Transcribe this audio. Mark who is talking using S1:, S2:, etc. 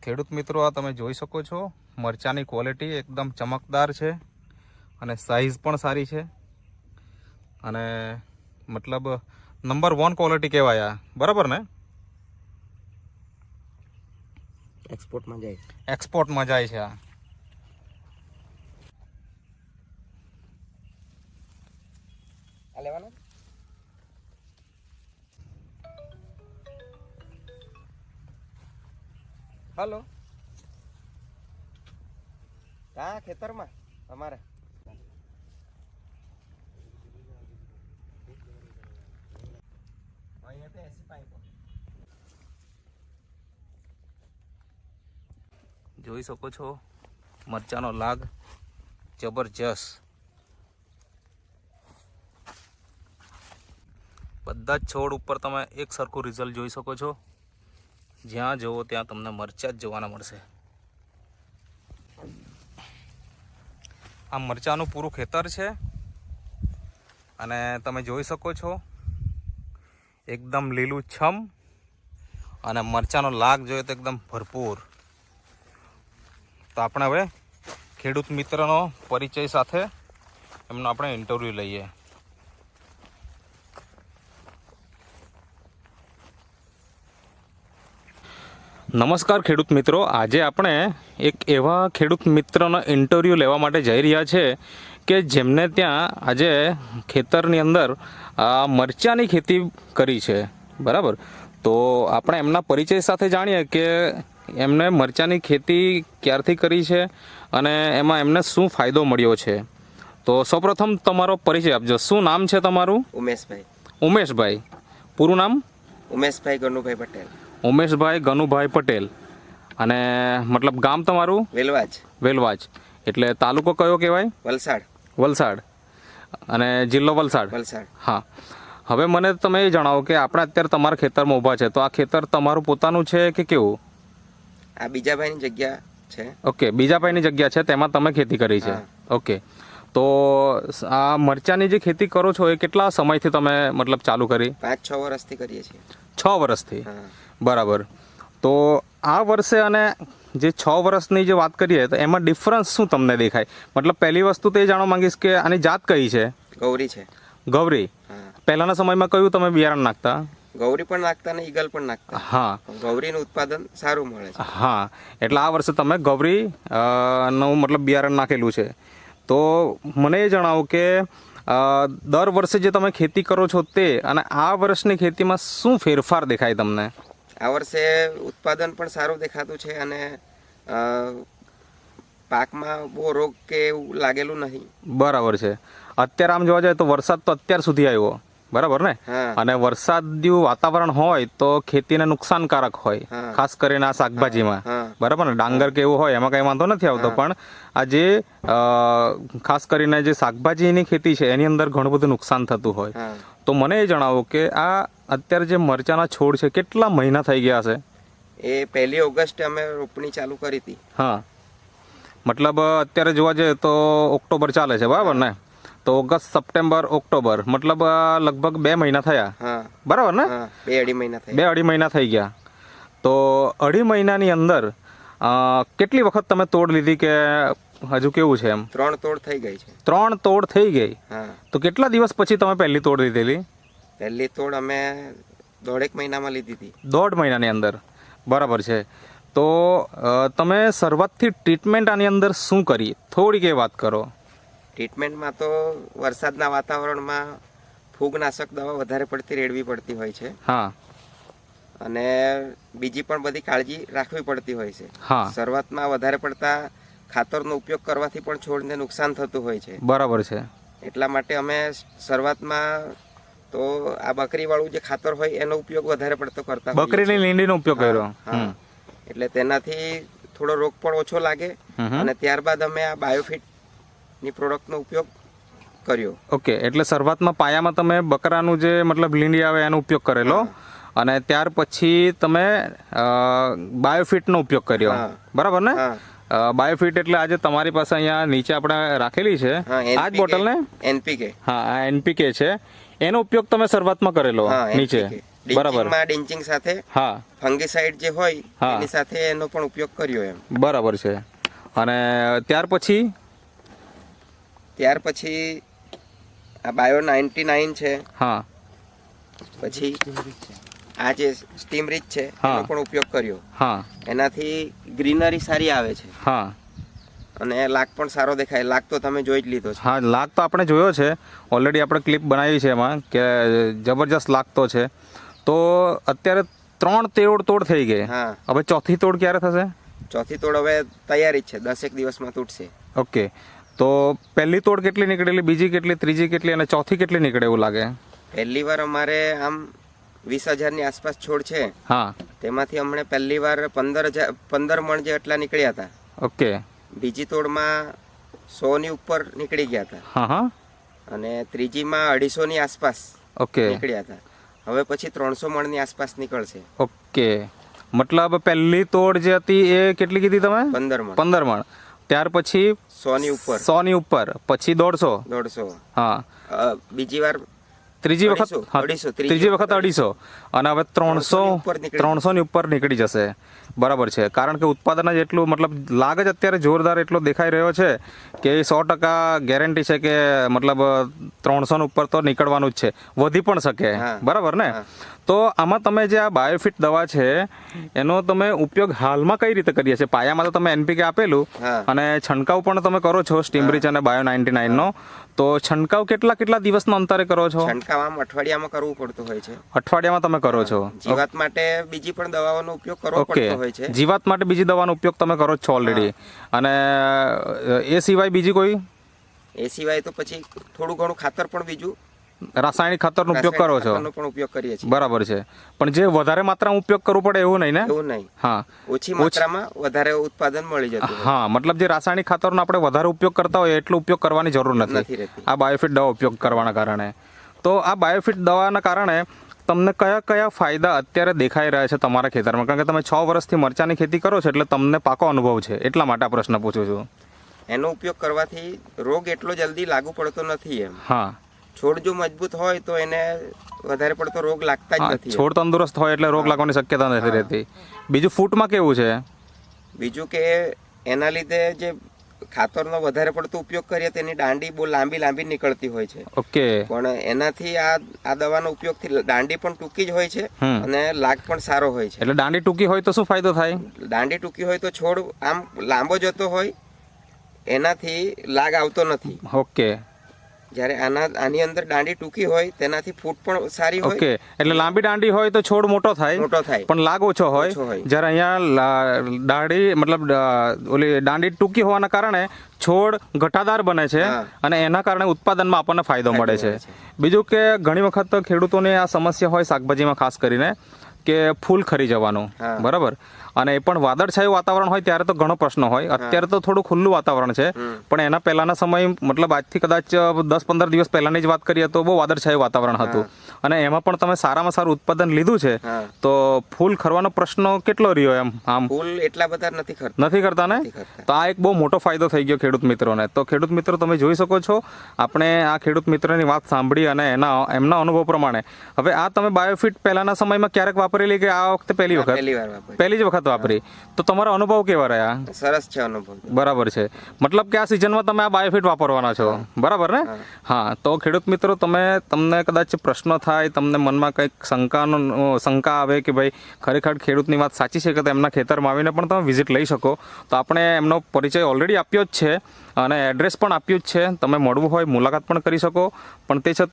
S1: ખેડૂત મિત્રો, આ તમે જોઈ શકો છો મરચાની ક્વોલિટી એકદમ ચમકદાર છે અને સાઈઝ પણ સારી છે અને મતલબ નંબર 1 ક્વોલિટી કહેવાય આ, બરાબર ને? એક્સપોર્ટમાં જાય છે આ.
S2: हेलो कहाँ खेतर में हमारे ऐसी पाइप
S1: જોઈ શકો છો મરચાનો લાગ જબરજસ્ત. બધા જ છોડ ઉપર તમે એક સરખું રિઝલ્ટ જોઈ શકો છો. જ્યાં જુઓ ત્યાં તમને મરચાં જ જોવાના મળશે. આ મરચાંનું પૂરું ખેતર છે અને તમે જોઈ શકો છો એકદમ લીલું છમ અને મરચાંનો લાગ જોઈએ તો એકદમ ભરપૂર. તો આપણે હવે ખેડૂત મિત્રનો પરિચય સાથે એમનો આપણે ઇન્ટરવ્યૂ લઈએ. નમસ્કાર ખેડૂત મિત્રો, આજે આપણે એક એવા ખેડૂત મિત્રનો ઇન્ટરવ્યૂ લેવા માટે જઈ રહ્યા છે કે જેમને ત્યાં આજે ખેતરની અંદર મરચાંની ખેતી કરી છે, બરાબર? તો આપણે એમના પરિચય સાથે જાણીએ કે એમને મરચાંની ખેતી ક્યારથી કરી છે અને એમાં એમને શું ફાયદો મળ્યો છે. તો સૌપ્રથમ તમારો પરિચય આપજો. શું નામ છે તમારું?
S2: उमेशभाई.
S1: ઉમેશભાઈ. પૂરું નામ?
S2: उमेशभाई गनुभाई पटेल.
S1: ઉમેશભાઈ ગનુભાઈ પટેલ. અને મતલબ ગામ તમારું?
S2: वेलवाज.
S1: વેલવાજ. એટલે તાલુકો કયો કહેવાય?
S2: वलसाड.
S1: વલસાડ. અને જિલ્લો વલસાડ.
S2: वलसाड.
S1: હા. હવે મને તમે એ જણાવો કે આપણે અત્યારે તમારા ખેતરમાં ઊભા છે, તો આ ખેતર તમારું પોતાનું છે કે કેવું?
S2: આ બીજા ભાઈની જગ્યા છે.
S1: ઓકે, બીજા ભાઈની જગ્યા છે, તેમાં તમે ખેતી કરી છે. ઓકે. તો આ મરચાંની જે ખેતી કરો છો એ કેટલા સમયથી તમે મતલબ ચાલુ કરી?
S2: 5-6 વર્ષથી કરીએ છીએ.
S1: 6 વર્ષથી.
S2: હા.
S1: બરાબર. તો આ વર્ષે અને જે 6 વર્ષની જે વાત કરીએ તો એમાં ડિફરન્સ શું તમને દેખાય? મતલબ પહેલી વસ્તુ તો એ જાણવા માંગીશ કે આની જાત કઈ છે?
S2: ગૌરી છે.
S1: ગૌરી.
S2: હા.
S1: પહેલાના સમયમાં કયું તમે બિયારણ નાખતા?
S2: ગૌરી પણ નાખતા ને ઈગલ પણ નાખતા.
S1: હા.
S2: ગૌરીનું ઉત્પાદન સારું મળે છે.
S1: હા, એટલે આ વર્ષે તમે ગૌરી નું મતલબ બિયારણ નાખેલું છે. તો મને એ જણાવો કે દર વર્ષે જે તમે ખેતી કરો છો તે અને આ વર્ષની ખેતીમાં શું ફેરફાર દેખાય તમને?
S2: આ વર્ષે ઉત્પાદન પણ સારું દેખાતું છે અને પાકમાં બહુ રોગ કે એવું લાગેલું નહીં.
S1: બરાબર છે. અત્યારે આમ જોવા જાય તો વરસાદ તો અત્યાર સુધી આવ્યો, બરાબર ને?
S2: હા.
S1: અને વરસાદનું વાતાવરણ હોય તો ખેતીને નુકસાનકારક હોય,
S2: હા.
S1: ખાસ કરીને આ શાકભાજીમાં,
S2: હા.
S1: બરાબર ને? ડાંગર કે એવું હોય એમાં કઈ વાંધો નથી આવતો, પણ આ જે ખાસ કરીને જે શાકભાજીની ખેતી છે એની અંદર ઘણું બધું નુકસાન થતું હોય.
S2: હા.
S1: તો મને એ જણાવો કે આ અત્યારે જે મરચાના છોડ છે કેટલા મહિના થઈ ગયા છે?
S2: એ 1 ઓગસ્ટે અમે રોપણી ચાલુ કરી હતી.
S1: હા, મતલબ અત્યારે જોવા જઈએ તો ઓક્ટોબર ચાલે છે, બરાબર ને? તો ઓગસ્ટ, સપ્ટેમ્બર, ઓક્ટોબર, મતલબ લગભગ 2 મહિના થયા,
S2: હા.
S1: બરાબર ને?
S2: હા, 2-2.5 મહિના થઈ.
S1: 2-2.5 મહિના થઈ ગયા. તો 2.5 મહિનાની અંદર કેટલી વખત તમે તોડ લીધી કે હજુ કેવું છે એમ?
S2: 3 તોડ થઈ ગઈ છે.
S1: 3 તોડ થઈ ગઈ.
S2: હા.
S1: તો કેટલા દિવસ પછી તમે પહેલી તોડ લીધેલી?
S2: પહેલી તોડ અમે 1.5 મહિનામાં લીધી હતી.
S1: 1.5 મહિનાની અંદર, બરાબર છે. તો તમે શરૂઆતથી ટ્રીટમેન્ટ આની અંદર શું કરી? થોડીક એ વાત કરો.
S2: ટ્રીટમેન્ટમાં તો વરસાદના વાતાવરણમાં ફૂગનાશક દવા વધારે પડતી રેડવી પડતી હોય છે.
S1: હા.
S2: અને બીજી પણ બધી કાળજી રાખવી પડતી હોય છે.
S1: હા.
S2: શરૂઆતમાં વધારે પડતા ખાતરનો ઉપયોગ કરવાથી પણ છોડને નુકસાન થતું હોય છે.
S1: બરાબર છે.
S2: એટલા માટે અમે શરૂઆતમાં તો આ બકરીવાળું જે ખાતર હોય એનો ઉપયોગ વધારે પડતો કરતા હોઈએ છીએ.
S1: બકરીની લીંડીનો ઉપયોગ કર્યો.
S2: હા. એટલે તેનાથી થોડો રોગ પણ ઓછો લાગે અને ત્યારબાદ અમે આ બાયોફિટ ની પ્રોડક્ટનો ઉપયોગ કર્યો.
S1: ઓકે, એટલે શરૂઆતમાં પાયામાં તમે બકરાનું જે મતલબ લીંડી આવે એનો ઉપયોગ કરેલો અને ત્યાર પછી તમે બાયોફિટનો ઉપયોગ કર્યો, બરાબર ને? બાયોફિટ એટલે આજે તમારી પાસે અહીંયા નીચે આપણે રાખેલી છે આ જ બોટલ ને?
S2: એનપીકે.
S1: હા, આ એનપીકે છે. એનો ઉપયોગ તમે શરૂઆતમાં કરેલો નીચે. બરાબર.
S2: ડિંચિંગ સાથે
S1: હા
S2: ફંગીસાઇડ જે હોય
S1: હા.
S2: એની સાથે એનો પણ ઉપયોગ કર્યો એમ.
S1: બરાબર છે. અને ત્યાર પછી
S2: આ બાયો 99 છે,
S1: હા
S2: પછી આ જે સ્ટીમ રીચ છે
S1: હા.
S2: એનો પણ ઉપયોગ કર્યો.
S1: હા
S2: એનાથી ગ્રીનરી સારી આવે છે
S1: હા
S2: અને લાગ પણ સારો દેખાય. લાગ તો તમે જોઈ જ લીધો છે.
S1: હા લાગ તો આપણે જોયો છે, ઓલરેડી આપણે ક્લિપ બનાવી છે એમાં કે જબરજસ્ત લાગતો છે. તો અત્યારે 3 તોડ થઈ ગઈ.
S2: હા,
S1: હવે ચોથી તોડ ક્યારે થશે?
S2: ચોથી તોડ હવે તૈયારી જ છે, 10 દિવસમાં તૂટશે.
S1: ઓકે, તો પહેલી તોડ કેટલી નીકળેલી, બીજી કેટલી, ત્રીજી કેટલી અને ચોથી કેટલી નીકળે એવું લાગે?
S2: પહેલી વાર અમારે આમ 20,000 ની આસપાસ છોડ છે,
S1: હા
S2: તેમાંથી અમને પહેલી વાર 15 મણ જેટલા નીકળ્યા હતા.
S1: ઓકે.
S2: બીજી તોડમાં 100 ની ઉપર નીકળી ગયા હતા
S1: હા હા
S2: અને ત્રીજીમાં 250 ની આસપાસ
S1: ઓકે
S2: નીકળ્યા હતા. હવે પછી 300 મણની આસપાસ નીકળશે.
S1: ઓકે, મતલબ પહેલી તોડ જે હતી એ કેટલી કીધી તમે?
S2: 15 મણ.
S1: 15 મણ. ત્યાર પછી
S2: 100 ની ઉપર,
S1: 100 ની ઉપર, પછી 150.
S2: 150.
S1: હા,
S2: બીજી વાર
S1: ત્રીજી વખત
S2: 250,
S1: હા,
S2: 250,
S1: ત્રીજી વખત 250 અને હવે 300
S2: ઉપર નીકળી
S1: 300 ની ઉપર નીકળી જશે. બરાબર છે, કારણ કે ઉત્પાદન જ એટલું, મતલબ લાગ જ અત્યારે જોરદાર એટલો દેખાઈ રહ્યો છે કે એ 100% ગેરંટી છે કે મતલબ 300 ની ઉપર તો નીકળવાનું જ છે, વધી પણ શકે.
S2: હા.
S1: બરાબર ને?
S2: હા.
S1: તો આમાં તમે જે આ બાયોફિટ દવા છે એનો તમે ઉપયોગ હાલમાં કઈ રીતે કરીએ છીએ? પાયામાં તો તમે NPK આપેલું
S2: હા.
S1: અને છંટકાવ પણ તમે કરો છો સ્ટીમરીચ અને બાયો 99 નો. તો છંટકાવ કેટલા દિવસના અંતરે કરો છો?
S2: છંટકાવ આમ અઠવાડિયામાં કરવું પડતું હોય છે.
S1: અઠવાડિયામાં તમે કરો છો?
S2: જીવાત માટે બીજી પણ દવાઓનો ઉપયોગ કરવો
S1: ઓકે,
S2: પડતો હોય છે.
S1: જીવાત માટે બીજી દવાનો ઉપયોગ તમે કરો જ છો ઓલરેડી. અને એ સિવાય બીજી કોઈ
S2: એ સિવાય તો પછી થોડું ઘણું ખાતર પણ બીજું
S1: રાસાયણિક ખાતરનો ઉપયોગ કરો છો?
S2: ખાતરનો પણ ઉપયોગ કરીએ છીએ.
S1: બરાબર છે, પણ જે વધારે માત્રામાં ઉપયોગ કરવો પડે એવું નહીં ને?
S2: એવું નહીં,
S1: હા,
S2: ઓછી માત્રામાં વધારે ઉત્પાદન મળી જતું હોય.
S1: હા, મતલબ જે રાસાયણિક ખાતરનો આપણે વધારે ઉપયોગ કરતા હોય એટલો ઉપયોગ કરવાની જરૂર
S2: નથી
S1: નથી
S2: રહેતી.
S1: આ બાયોફિટ દવા ઉપયોગ કરવાના કારણે. તો આ બાયોફિટ દવાના કારણે તમને કયા કયા ફાયદા અત્યારે દેખાઈ રહ્યા છે તમારા ખેતરમાં? કારણ કે તમે 6 વર્ષથી મરચાની ખેતી કરો છો એટલે તમને પાકો અનુભવ છે, એટલા માટે આ પ્રશ્ન પૂછું છું.
S2: એનો ઉપયોગ કરવાથી રોગ એટલો જલ્દી લાગુ પડતો નથી એમ.
S1: હા
S2: છોડ જો મજબૂત હોય તો એને વધારે પડતો રોગ લાગતા જ
S1: હા,
S2: નથી.
S1: છોડ તંદુરસ્ત હોય એટલે રોગ લાગવાની શક્યતા નથી રહેતી. બીજું ફૂટમાં કેવું છે?
S2: બીજું કે એના લીધે જે ખાતરનો વધારે પડતો ઉપયોગ કરીએ તેની દાંડી બહુ લાંબી નીકળતી હોય છે.
S1: ઓકે.
S2: પણ એનાથી આ દવાનો ઉપયોગથી દાંડી પણ ટૂંકી જ હોય છે
S1: હમ.
S2: અને લાગ પણ સારો હોય છે.
S1: એટલે દાંડી ટૂંકી હોય તો શું ફાયદો થાય?
S2: દાંડી ટૂંકી હોય તો છોડ આમ લાંબો જતો હોય, એનાથી લાગ આવતો નથી.
S1: ઓકે
S2: જ્યારે આની અંદર દાંડી ટૂંકી હોય તેનાથી ફૂટ પણ સારી હોય.
S1: ઓકે, એટલે લાંબી દાંડી હોય તો છોડ મોટો થાય પણ લાગ ઓછો હોય.
S2: ઓછો હોય.
S1: જ્યારે અહીંયા દાંડી મતલબ ઓલી દાંડી ટૂંકી હોવાના કારણે છોડ ઘટાદાર બને છે
S2: હા.
S1: અને એના કારણે ઉત્પાદનમાં આપણને ફાયદો મળે છે.
S2: મળે છે.
S1: બીજું કે ઘણી વખત ખેડૂતોને આ સમસ્યા હોય શાકભાજીમાં ખાસ કરીને કે ફૂલ ખરી જવાનું.
S2: હા.
S1: બરાબર, અને એ પણ વાદળછાયું વાતાવરણ હોય ત્યારે તો ઘણો પ્રશ્ન હોય. અત્યારે તો થોડું ખુલ્લું વાતાવરણ છે, પણ એના પહેલાના સમય મતલબ આજથી કદાચ 10-15 દિવસ પહેલાની જ વાત કરીએ તો બહુ વાદળછાયું વાતાવરણ હતું અને એમાં પણ તમે સારામાં સારું ઉત્પાદન લીધું છે.
S2: હા.
S1: તો ફૂલ ખરવાનો પ્રશ્ન કેટલો રહ્યો એમ? આમ
S2: ફૂલ એટલા બધા નથી ખરતા.
S1: નથી કરતા ને?
S2: નથી કરતા.
S1: તો આ એક બહુ મોટો ફાયદો થઈ ગયો ખેડૂત મિત્રોને. તો ખેડૂત મિત્રો તમે જોઈ શકો છો, આપણે આ ખેડૂત મિત્રની વાત સાંભળી અને એમના અનુભવ પ્રમાણે હવે આ તમે બાયોફિટ પહેલાના સમયમાં ક્યારેક વાપરેલી કે આ વખતે પહેલી વખત?
S2: પહેલી વાર વાપરી.
S1: પહેલી જ વખત વાપરી. તો તમારા અનુભવ કેવા રહ્યા?
S2: સરસ છે અનુભવ.
S1: બરાબર છે, મતલબ કે આ સિઝનમાં તમે આ બાયોફિટ વાપરવાના છો. બરાબર ને? હા, તો ખેડૂત મિત્રો તમને કદાચ પ્રશ્ન થાય, તમને મનમાં કંઈક શંકા આવે કે ભાઈ ખરેખર ખેડૂતની વાત સાચી છે કે એમના ખેતરમાં આવીને પણ તમે વિઝિટ લઈ શકો. તો આપણે એમનો પરિચય ઓલરેડી આપ્યો જ છે અને એડ્રેસ પણ આપ્યું જ છે. તમે મળવું હોય મુલાકાત પણ કરી શકો. પણ તે છતાં